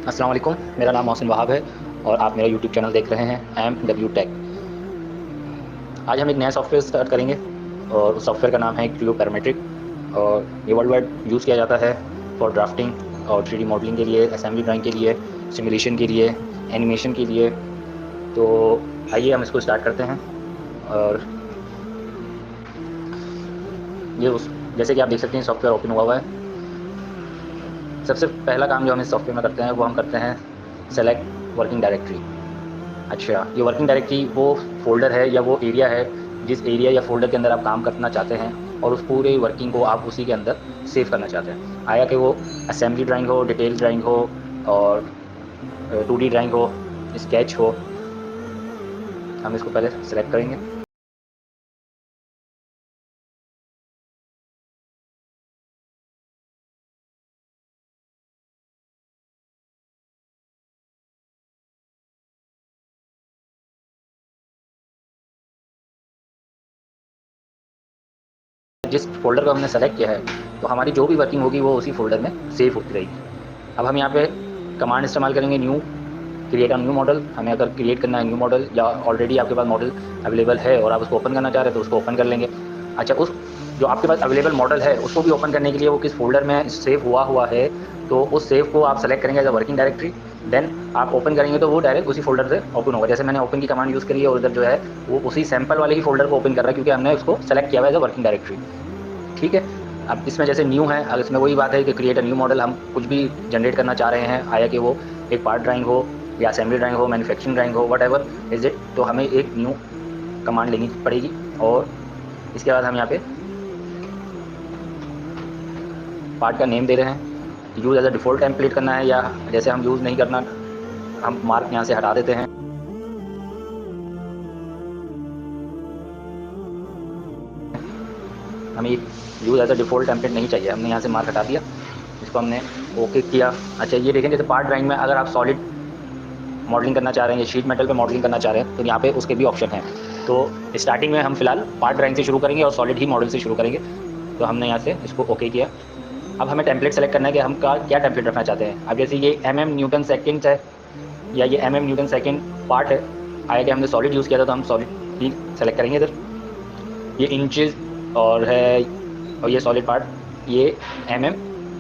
अस्सलाम वालेकुम, मेरा नाम मोहसिन वहाब है और आप मेरा यूट्यूब चैनल देख रहे हैं MW टेक। आज हम एक नया सॉफ्टवेयर स्टार्ट करेंगे और उस सॉफ्टवेयर का नाम है क्रियो पैरामेट्रिक। और ये वर्ल्ड वाइड यूज़ किया जाता है फॉर ड्राफ्टिंग और 3D मॉडलिंग के लिए, असेंबली ड्राइंग के लिए, सिमुलेशन के लिए, एनिमेशन के लिए। तो आइए हम इसको स्टार्ट करते हैं। और ये उस जैसे कि आप देख सकते हैं सॉफ्टवेयर ओपन हुआ हुआ है। सबसे पहला काम जो हम इस सॉफ्टवेयर में करते हैं वो हम करते हैं सेलेक्ट वर्किंग डायरेक्टरी। अच्छा, ये वर्किंग डायरेक्टरी वो फ़ोल्डर है या वो एरिया है जिस एरिया या फ़ोल्डर के अंदर आप काम करना चाहते हैं और उस पूरे वर्किंग को आप उसी के अंदर सेव करना चाहते हैं। आया कि वो असेंबली ड्राइंग हो, डिटेल ड्राइंग हो और 2D ड्राइंग हो, स्केच हो। हम इसको पहले सेलेक्ट करेंगे। जिस फ़ोल्डर को हमने सेलेक्ट किया है तो हमारी जो भी वर्किंग होगी वो उसी फ़ोल्डर में सेव होती रहेगी। अब हम यहाँ पे कमांड इस्तेमाल करेंगे new, create a new model. हमें अगर क्रिएट करना है न्यू मॉडल या ऑलरेडी आपके पास मॉडल अवेलेबल है और आप उसको ओपन करना चाह रहे हैं तो उसको ओपन कर लेंगे। अच्छा, उस जो आपके पास अवेलेबल मॉडल है उसको भी ओपन करने के लिए वो किस फ़ोल्डर में सेव हुआ है तो उस सेव को आप सेलेक्ट करेंगे as a working directory. Then आप ओपन करेंगे तो वो डायरेक्ट उसी फ़ोल्डर से ओपन होगा। जैसे मैंने ओपन की कमांड यूज़ करी है और उधर जो है वो उसी सैंपल वाले ही फ़ोल्डर को ओपन कर रहा है क्योंकि हमने उसको सेलेक्ट किया हुआ है एज अ वर्किंग डायरेक्टरी। ठीक है। अब इसमें जैसे न्यू है, अगर इसमें वही बात है कि क्रिएट अ न्यू मॉडल, हम कुछ भी जनरेट करना चाह रहे हैं, आया कि वो एक पार्ट ड्राइंग हो या असेंबली ड्राइंग हो, मैन्युफैक्चरिंग ड्राइंग हो, वट एवर इज इट, तो हमें एक न्यू कमांड लेनी पड़ेगी। और इसके बाद हम यहाँ पे पार्ट का नेम दे रहे हैं। Use as a default template करना है या जैसे हम यूज़ नहीं करना, हम मार्क यहाँ से हटा देते हैं। हमें use as a default template नहीं चाहिए, हमने यहाँ से मार्क हटा दिया, इसको हमने ओके किया। अच्छा, ये देखें जैसे पार्ट ड्राइंग में अगर आप सॉलिड मॉडलिंग करना चाह रहे हैं या शीट मेटल पे मॉडलिंग करना चाह रहे हैं तो यहाँ पे उसके भी ऑप्शन हैं। तो स्टार्टिंग में हम फिलहाल पार्ट ड्राइंग से शुरू करेंगे और सॉलिड ही मॉडल से शुरू करेंगे। तो हमने यहाँ से इसको ओके किया। अब हमें टेम्पलेट सेलेक्ट करना है कि हम का क्या टेम्पलेट रखना चाहते हैं। अब जैसे ये न्यूटन सेकेंड है या ये न्यूटन सेकेंड पार्ट है, आया कि हमने सॉलिड यूज़ किया था तो हम सॉलिड ही सेलेक्ट करेंगे इधर। ये इंचज़ और है और ये सॉलिड पार्ट ये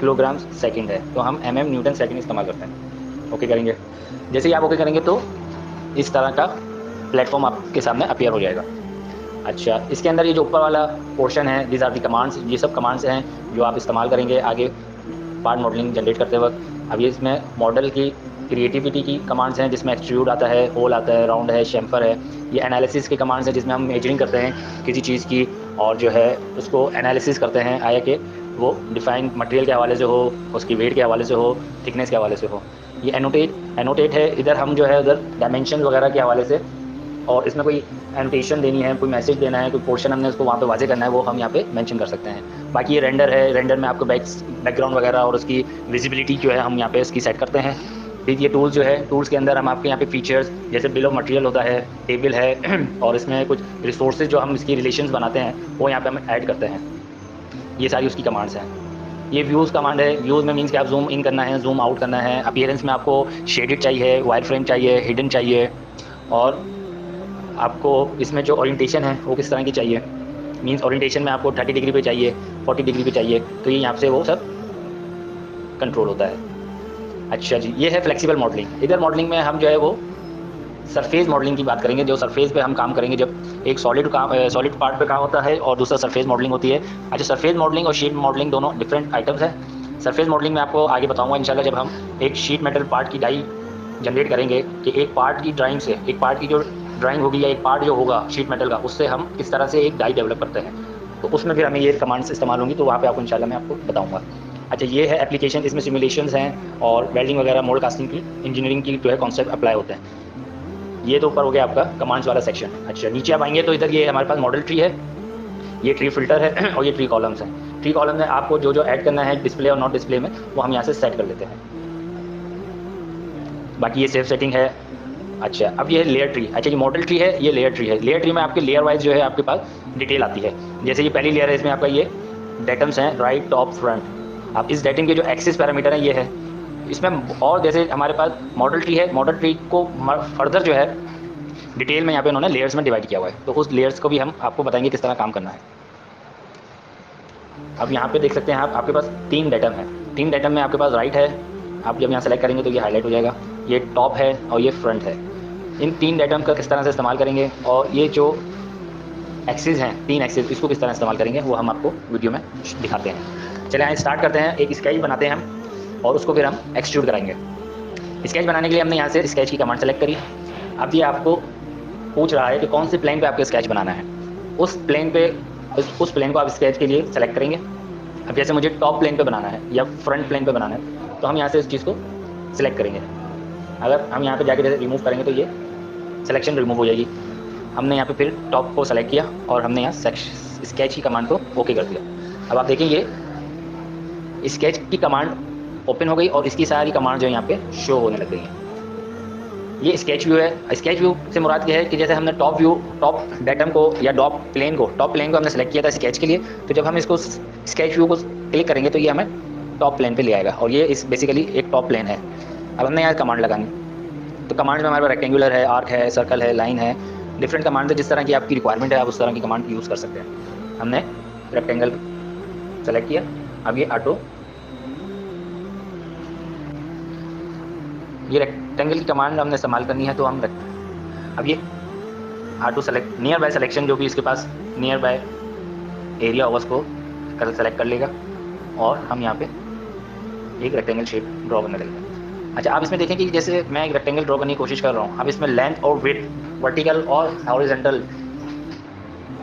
किलोग्राम सेकेंड है तो हम न्यूटन सेकेंड इस्तेमाल करते हैं। ओके करेंगे। जैसे ही आप ओके करेंगे तो इस तरह का प्लेटफॉर्म आपके सामने अपीयर हो जाएगा। अच्छा, इसके अंदर ये जो ऊपर वाला पोर्शन है, दीज आर दी कमांड्स, ये सब कमांड्स हैं जो आप इस्तेमाल करेंगे आगे पार्ट मॉडलिंग जनरेट करते वक्त। अब ये इसमें मॉडल की क्रिएटिविटी की कमांड्स हैं जिसमें एक्सट्रूड आता है, होल आता है, राउंड है, शेम्फर है। ये एनालिसिस की कमांड्स हैं जिसमें हम मेजरिंग करते हैं किसी चीज़ की और जो है उसको एनालिसिस करते हैं, आया कि वो डिफाइंड मटेरियल के हवाले से हो, उसकी वेट के हवाले से हो, थिकनेस के हवाले से हो। ये एनोटेट है, इधर हम जो है उधर डायमेंशन वगैरह के हवाले से, और इसमें कोई एनोटेशन देनी है, कोई मैसेज देना है, कोई पोर्शन हमने उसको वहाँ पे वाज़ेह करना है, वो हम यहाँ पे मेंशन कर सकते हैं। बाकी ये रेंडर है, रेंडर में आपको बैकग्राउंड वगैरह और उसकी विजिबिलिटी जो है हम यहाँ पे इसकी सेट करते हैं। फिर ये टूल्स जो है, टूल्स के अंदर हम आपके यहाँ पे फीचर्स जैसे बिल ऑफ मटेरियल होता है, टेबल है और इसमें कुछ रिसोर्सेज जो हम इसकी रिलेशंस बनाते हैं वो यहाँ पे हम ऐड करते हैं। ये सारी उसकी कमांड्स हैं। ये व्यूज़ कमांड है। व्यूज़ में मीन्स कि आप जूम इन करना है, जूम आउट करना है। अपीयरेंस में आपको शेडेड चाहिए, वायर फ्रेम चाहिए, हिडन चाहिए, और आपको इसमें जो ओरिएंटेशन है वो किस तरह की चाहिए, मींस ओरिएंटेशन में आपको 30 डिग्री पे चाहिए, 40 डिग्री पे चाहिए, तो ये यहाँ से वो सब कंट्रोल होता है। अच्छा जी, ये है फ्लेक्सिबल मॉडलिंग। इधर मॉडलिंग में हम जो है वो सरफेस मॉडलिंग की बात करेंगे, जो सरफेस पे हम काम करेंगे जब एक सॉलिड पार्ट पे काम होता है और दूसरा सरफेस मॉडलिंग होती है। अच्छा, सरफेस मॉडलिंग और शीट मॉडलिंग दोनों डिफरेंट आइटम्स हैं। सरफेस मॉडलिंग में आपको आगे बताऊंगा इंशाल्लाह जब हम एक शीट मेटल पार्ट की डाई जनरेट करेंगे कि एक पार्ट की ड्राइंग से, एक पार्ट की जो ड्राइंग होगी या एक पार्ट जो होगा शीट मेटल का, उससे हम किस तरह से एक डाई डेवलप करते हैं, तो उसमें फिर हमें ये कमांड्स इस्तेमाल होंगी, तो वहाँ पे आपको इंशाल्लाह मैं आपको बताऊंगा। अच्छा, ये है एप्लीकेशन, इसमें सिमुलेशंस हैं और वेल्डिंग वगैरह, मोल्ड कास्टिंग की, इंजीनियरिंग की जो है कॉन्सेप्ट अप्लाई होते हैं। ये तो ऊपर हो गया आपका कमांड्स वाला सेक्शन। अच्छा, नीचे आप आएंगे तो इधर ये हमारे पास मॉडल ट्री है, ये ट्री फिल्टर है और ये ट्री कॉलम्स हैं। ट्री कॉलम में आपको जो जो ऐड करना है डिस्प्ले और नॉट डिस्प्ले में, वो हम यहाँ से सेट कर लेते हैं। बाकी ये सेफ सेटिंग है। अच्छा, अब ये लेयर ट्री। अच्छा, ये मॉडल ट्री है, ये लेयर ट्री है। लेयर ट्री में आपके लेयर वाइज जो है आपके पास डिटेल आती है। जैसे ये पहली लेयर है, इसमें आपका ये डेटम्स हैं, राइट, टॉप, फ्रंट। अब इस डेटिंग के जो एक्सिस पैरामीटर है ये है, इसमें और जैसे हमारे पास मॉडल ट्री है, मॉडल ट्री को फर्दर जो है डिटेल में यहाँ पे उन्होंने लेयर्स में डिवाइड किया हुआ है, तो उस लेयर्स को भी हम आपको बताएंगे किस तरह काम करना है। अब यहाँ पे देख सकते हैं आप, आपके पास 3 डेटम है। 3 डेटम में आपके पास राइट है, आप जब यहाँ सेलेक्ट करेंगे तो ये हाईलाइट हो जाएगा, ये टॉप है और ये फ्रंट है। इन 3 डेटम का किस तरह से इस्तेमाल करेंगे और ये जो एक्सिस हैं 3 एक्सिस, इसको किस तरह इस्तेमाल करेंगे वो हम आपको वीडियो में दिखाते हैं। चलिए आइए स्टार्ट करते हैं। एक स्केच बनाते हैं हम और उसको फिर हम एक्सट्रूड कराएंगे। स्केच बनाने के लिए हमने यहाँ से स्केच की कमांड सेलेक्ट करी। अब ये आपको पूछ रहा है कि कौन से प्लेन पे आपको स्केच बनाना है। उस प्लेन को आप स्केच के लिए सेलेक्ट करेंगे। अब जैसे मुझे टॉप प्लेन पे बनाना है या फ्रंट प्लेन पे बनाना है तो हम यहाँ से इस चीज़ को सिलेक्ट करेंगे। अगर हम यहाँ पे जाके जैसे रिमूव करेंगे तो ये सिलेक्शन रिमूव हो जाएगी। हमने यहाँ पे फिर टॉप को सेलेक्ट किया और हमने यहाँ स्केच की कमांड को ओके कर दिया। अब आप देखें ये स्केच की कमांड ओपन हो गई और इसकी सारी कमांड जो है यहाँ पे शो होने लग गई हैं। ये स्केच व्यू है। स्केच व्यू से मुराद ये है कि जैसे हमने टॉप डेटम को या टॉप प्लेन को हमने सेलेक्ट किया था स्केच के लिए, तो जब हम इसको स्केच व्यू को क्लिक करेंगे तो ये हमें टॉप प्लेन पे ले आएगा और ये इस बेसिकली एक टॉप प्लेन है। अब हमने यहाँ कमांड लगानी, तो कमांड में हमारे पास रेक्टेंगुलर है, आर्क है, सर्कल है, लाइन है, डिफरेंट कमांड है। जिस तरह की आपकी रिक्वायरमेंट है आप उस तरह की कमांड यूज़ कर सकते हैं। हमने रेक्टेंगल सेलेक्ट किया। अब ये ऑटो, ये रेक्टेंगल की कमांड हमने इस्तेमाल करनी है तो हम अब ये auto select near by selection, जो भी इसके पास नियर बाय एरिया होगा उसको सेलेक्ट कर लेगा और हम यहाँ पे एक रेक्टेंगल शेप ड्रॉ करने लगेंगे। अच्छा, आप इसमें देखें कि जैसे मैं एक रेक्टेंगल ड्रॉ करने की कोशिश कर रहा हूँ। अब इसमें लेंथ और विड्थ, वर्टिकल और हॉरिजॉन्टल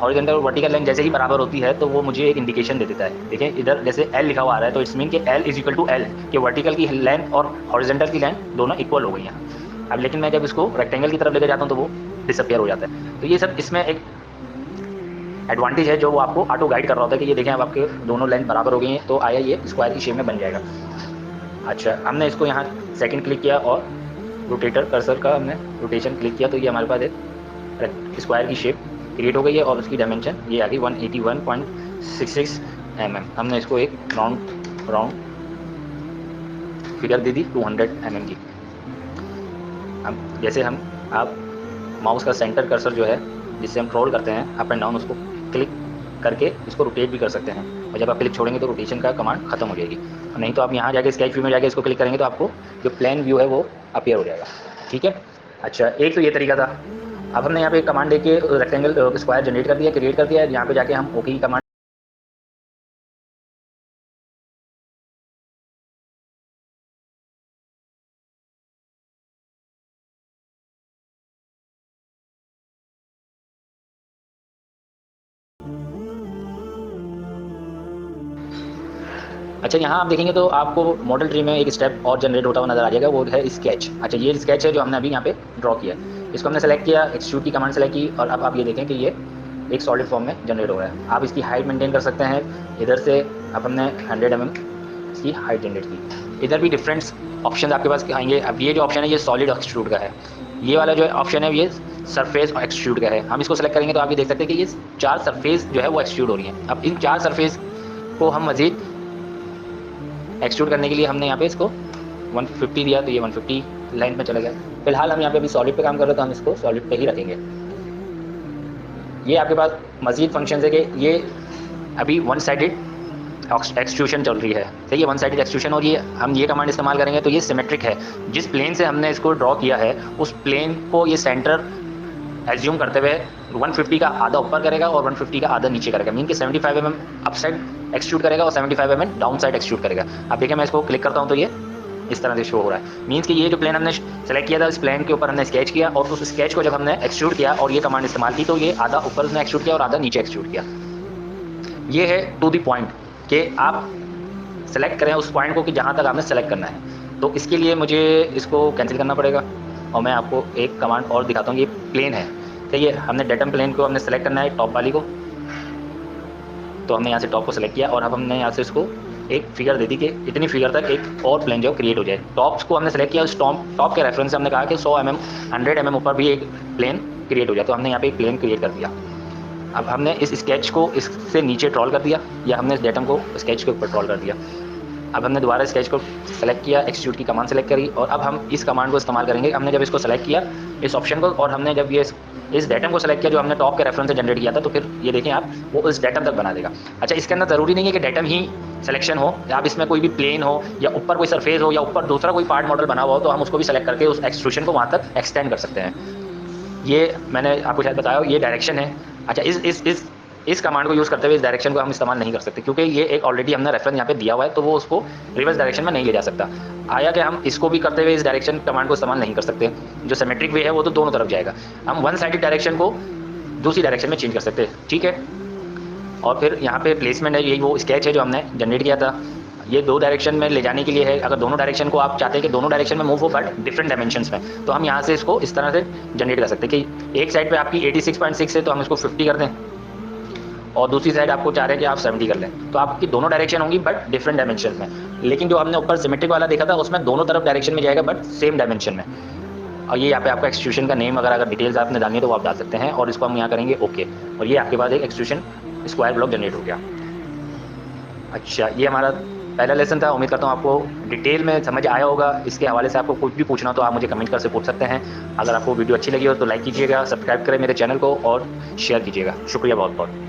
और वर्टिकल लाइन जैसे ही बराबर होती है तो वो मुझे एक इंडिकेशन दे देता है। देखिए इधर जैसे L लिखा हुआ आ रहा है तो इट्स मीन कि L is equal to L, कि वर्टिकल की लेंथ और हॉरिजॉन्टल की लेंथ दोनों इक्वल हो गई हैं। अब लेकिन मैं जब इसको रेक्टेंगल की तरफ लेकर जाता हूँ तो वो डिसअपियर हो जाता है। तो ये सब इसमें एक एडवांटेज है जो वो आपको ऑटो गाइड कर रहा होता है कि ये देखें अब आपके दोनों लेंथ बराबर हो गई हैं तो आया ये स्क्वायर की शेप में बन जाएगा। अच्छा, हमने इसको यहाँ सेकंड क्लिक किया और रोटेटर कर्सर का हमने रोटेशन क्लिक किया तो ये हमारे पास एक स्क्वायर की शेप क्रिएट हो गई है और उसकी डायमेंशन ये आ गई 181.66 mm। हमने इसको एक राउंड फिगर दे दी 200 mm की। अब जैसे आप माउस का सेंटर कर्सर जो है जिससे हम ट्रोल करते हैं अप एंड डाउन, उसको क्लिक करके इसको रोटेट भी कर सकते हैं और जब आप क्लिक छोड़ेंगे तो रोटेशन का कमांड खत्म हो जाएगी। नहीं तो आप यहाँ जाके स्केच व्यू में जाके इसको क्लिक करेंगे तो आपको जो प्लेन व्यू है वो अपीयर हो जाएगा। ठीक है। अच्छा, एक तो ये तरीका था। अब हमने यहाँ पे कमांड देके रेक्टेंगल स्क्वायर जनरेट कर दिया, क्रिएट कर दिया। यहाँ पे जाके हम ओके की कमांड अच्छा, यहाँ आप देखेंगे तो आपको मॉडल ट्री में एक स्टेप और जनरेट होता हुआ नजर आ जाएगा, वो है स्केच। अच्छा, ये स्केच है जो हमने अभी यहाँ पे ड्रॉ किया है। इसको हमने सेलेक्ट किया, एक्सट्रूड की कमांड सेलेक्ट की और अब आप ये देखें कि ये एक सॉलिड फॉर्म में जनरेट हो रहा है। आप इसकी हाइट मेंटेन कर सकते हैं। इधर से अब हमने 100 mm इसकी हाइट जनरेट की। इधर भी डिफरेंट ऑप्शन आपके पास आएंगे। अब ये जो ऑप्शन है ये सॉलिड एक्सट्रूड का है। ये वाला जो ऑप्शन है ये सरफेस एक्सट्रूड का है। हम इसको सेलेक्ट करेंगे तो आप ये देख सकते हैं कि ये 4 सरफेस जो है वो एक्सट्रूड हो रही हैं। अब इन 4 सरफेस को हम मज़ीद एक्सट्रूड करने के लिए हमने यहाँ पे इसको 150 दिया तो ये 150 लाइन में चला गया। फिलहाल हम यहाँ पे अभी सॉलिड पे काम कर रहे हैं तो हम इसको सॉलिड पे ही रखेंगे। ये आपके पास मज़ीद फंक्शन है कि ये अभी वन साइडेड एक्सट्रूशन चल रही है। तो ये वन साइडेड एक्सट्रूशन और ये हम ये कमांड इस्तेमाल करेंगे तो ये सिमेट्रिक है। जिस प्लेन से हमने इसको ड्रॉ किया है उस प्लेन को ये सेंटर एज्यूम करते हुए 150 का आधा ऊपर करेगा और 150 का आधा नीचे करेगा। मीन कि 75 mm अप साइड एक्सट्रूड करेगा और 75 mm डाउन साइड एक्सट्रूड करेगा। अब देखिए मैं इसको क्लिक करता हूँ तो ये इस तरह से शो हो रहा है। मीन्स कि ये जो प्लेन हमने सेलेक्ट किया था इस प्लेन के ऊपर हमने स्केच किया और उस स्केच को जब हमने एक्सट्रूड किया और ये कमांड इस्तेमाल की तो ये आधा ऊपर उसने एक्सट्रूड किया और आधा नीचे एक्सट्रूड किया। ये है टू द पॉइंट कि आप सेलेक्ट करें उस पॉइंट को कि जहाँ तक आपने सेलेक्ट करना है। तो इसके लिए मुझे इसको कैंसिल करना पड़ेगा और मैं आपको एक कमांड और दिखाता हूँ। ये प्लेन है तो ये हमने डेटम प्लेन को हमने सेलेक्ट करना है टॉप वाली को, तो हमने यहाँ से टॉप को सेलेक्ट किया और अब हमने यहाँ से इसको एक फिगर दे दी कि इतनी फिगर तक एक और प्लेन जो क्रिएट हो जाए। टॉप्स को हमने सेलेक्ट किया, उस टॉप के रेफरेंस से हमने कहा कि 100 mm 100 mm ऊपर भी एक प्लेन क्रिएट हो जाए। तो हमने यहाँ पे एक प्लेन क्रिएट कर दिया। अब हमने इस स्केच को इससे नीचे ट्रॉल कर दिया या हमने इस डेटम को स्केच के ऊपर ट्रॉल कर दिया। अब हमने दोबारा स्केच को सेलेक्ट किया, एक्सट्रूड की कमांड सेलेक्ट करी और अब हम इस कमांड को इस्तेमाल करेंगे। हमने जब इसको सेलेक्ट किया इस ऑप्शन को और हमने जब ये इस डेटम को सेलेक्ट किया जो हमने टॉप के रेफरेंस से जनरेट किया था, तो फिर ये देखें आप वो इस डेटम तक बना देगा। अच्छा, इसके अंदर ज़रूरी नहीं है कि डेटम ही सिलेक्शन हो, आप इसमें कोई भी प्लेन हो या ऊपर कोई सरफेस हो या ऊपर दूसरा कोई पार्ट मॉडल बना हुआ हो, तो हम उसको भी सेलेक्ट करके उस एक्सट्रूशन को वहाँ तक एक्सटेंड कर सकते हैं। ये मैंने आपको शायद बताया, ये डायरेक्शन है। अच्छा, इस कमांड को यूज़ करते हुए इस डायरेक्शन को हम इस्तेमाल नहीं कर सकते क्योंकि ये एक ऑलरेडी हमने रेफरेंस यहाँ पे दिया हुआ है, तो वो उसको रिवर्स डायरेक्शन में नहीं ले जा सकता। आया कि हम इसको भी करते हुए इस डायरेक्शन कमांड को इस्तेमाल नहीं कर सकते। जो सिमेट्रिक वे है वो तो दोनों तरफ जाएगा, हम वन साइडेड डायरेक्शन को दूसरी डायरेक्शन में चेंज कर सकते हैं, ठीक है। और फिर यहाँ पे प्लेसमेंट है, यही वो स्केच है जो हमने जनरेट किया था। ये 2 डायरेक्शन में ले जाने के लिए है। अगर दोनों डायरेक्शन को आप चाहते हैं कि दोनों डायरेक्शन में मूव हो बट डिफरेंट डायमेंशंस में, तो हम यहाँ से इसको इस तरह से जनरेट कर सकते हैं कि एक साइड पे आपकी 86.6 है तो हम इसको 50 कर दें और दूसरी साइड आपको चाह रहे हैं कि आप 70 कर लें, तो आपकी दोनों डायरेक्शन होंगी बट डिफरेंट डायमेंशन में। लेकिन जो हमने ऊपर सिमेट्रिक वाला देखा था उसमें दोनों तरफ डायरेक्शन में जाएगा बट सेम डायमेंशन में। और ये यहाँ पे आपका एक्सट्रूशन का नेम अगर डिटेल्स आपने डालनी है तो वो आप डाल सकते हैं और इसको हम यहाँ करेंगे ओके, और ये आपके पास एक एक्सट्रूशन स्क्वायर ब्लॉक जनरेट हो गया। अच्छा, ये हमारा पहला लेसन था। उम्मीद करता हूँ आपको डिटेल में समझ आया होगा। इसके हवाले से आपको कुछ भी पूछना हो तो आप मुझे कमेंट कर से पूछ सकते हैं। अगर आपको वीडियो अच्छी लगी हो तो लाइक कीजिएगा, सब्सक्राइब करें मेरे चैनल को और शेयर कीजिएगा। शुक्रिया बहुत बहुत।